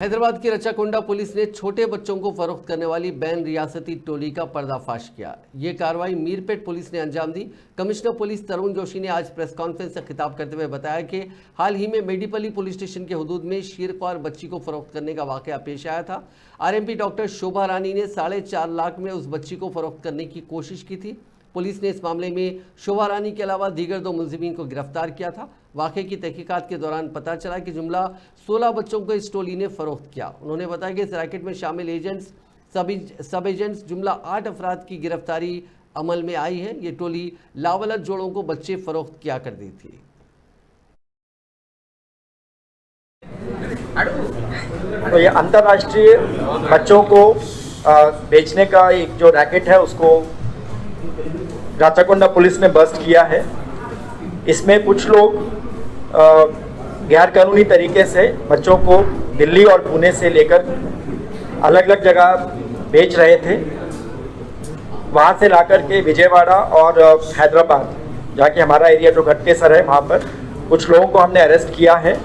हैदराबाद की रचाकोंडा पुलिस ने छोटे बच्चों को फरोख्त करने वाली बैन रियासती टोली का पर्दाफाश किया। ये कार्रवाई मीरपेट पुलिस ने अंजाम दी। कमिश्नर पुलिस तरुण जोशी ने आज प्रेस कॉन्फ्रेंस से खिताब करते हुए बताया कि हाल ही में मेडीपली पुलिस स्टेशन के हुदूद में शीरख्वार बच्ची को फरोख्त करने का वाकया पेश आया था। आरएमपी डॉक्टर शोभा रानी ने 4.5 लाख में उस बच्ची को फरोख्त करने की कोशिश की थी। पुलिस ने इस मामले में शोभा रानी के अलावा दीगर 2 मुलजिमीन को गिरफ्तार किया था। वाक़े की तहकीकात के दौरान पता चला कि जुमला 16 बच्चों को इस टोली ने फरोख्त किया। उन्होंने बताया कि इस रैकेट में शामिल एजेंट्स, सब एजेंट्स जुमला 8 अफराद की गिरफ्तारी अमल में आई है। ये टोली लावलद जोड़ों को बच्चे फरोख्त किया करती थी। तो ये अंतर्राष्ट्रीय बच्चों को बेचने का एक जो रैकेट है उसको राचाकोंडा पुलिस ने बस्ट किया है। इसमें कुछ लोग गैर कानूनी तरीके से बच्चों को दिल्ली और पुणे से लेकर अलग अलग जगह बेच रहे थे। वहाँ से लाकर के विजयवाड़ा और हैदराबाद, जहाँ कि हमारा एरिया जो घटकेसर है, वहाँ पर कुछ लोगों को हमने अरेस्ट किया है।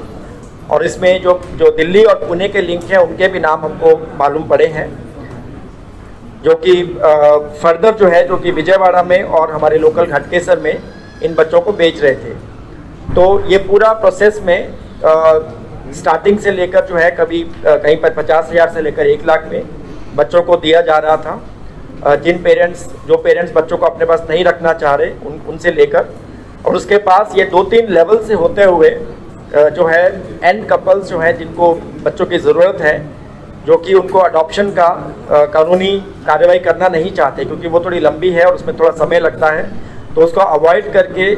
और इसमें जो दिल्ली और पुणे के लिंक हैं उनके भी नाम हमको मालूम पड़े हैं, जो कि फर्दर जो कि विजयवाड़ा में और हमारे लोकल घटकेसर में इन बच्चों को बेच रहे थे। तो ये पूरा प्रोसेस में स्टार्टिंग से लेकर कभी कहीं पर 50,000 से लेकर 1 लाख में बच्चों को दिया जा रहा था। जो पेरेंट्स बच्चों को अपने पास नहीं रखना चाह रहे उनसे लेकर, और उसके पास ये 2-3 लेवल से होते हुए एंड कपल्स जिनको बच्चों की ज़रूरत है, जो कि उनको अडॉप्शन का कानूनी कार्रवाई करना नहीं चाहते, क्योंकि वो थोड़ी लंबी है और उसमें थोड़ा समय लगता है। तो उसको अवॉइड करके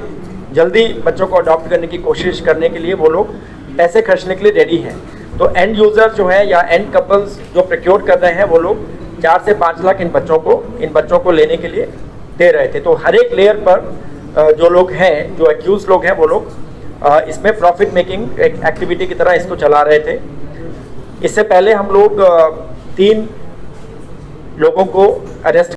जल्दी बच्चों को अडॉप्ट करने की कोशिश करने के लिए वो लोग पैसे खर्चने के लिए रेडी हैं। तो एंड यूज़र या एंड कपल्स जो प्रोक्योर कर रहे हैं, वो लोग 4 से 5 लाख इन बच्चों को लेने के लिए दे रहे थे। तो हर एक लेयर पर जो लोग हैं, जो एक्यूज लोग हैं, वो लोग इसमें प्रॉफिट मेकिंग एक्टिविटी की तरह इसको चला रहे थे। इससे पहले हम लोग 3 लोगों को अरेस्ट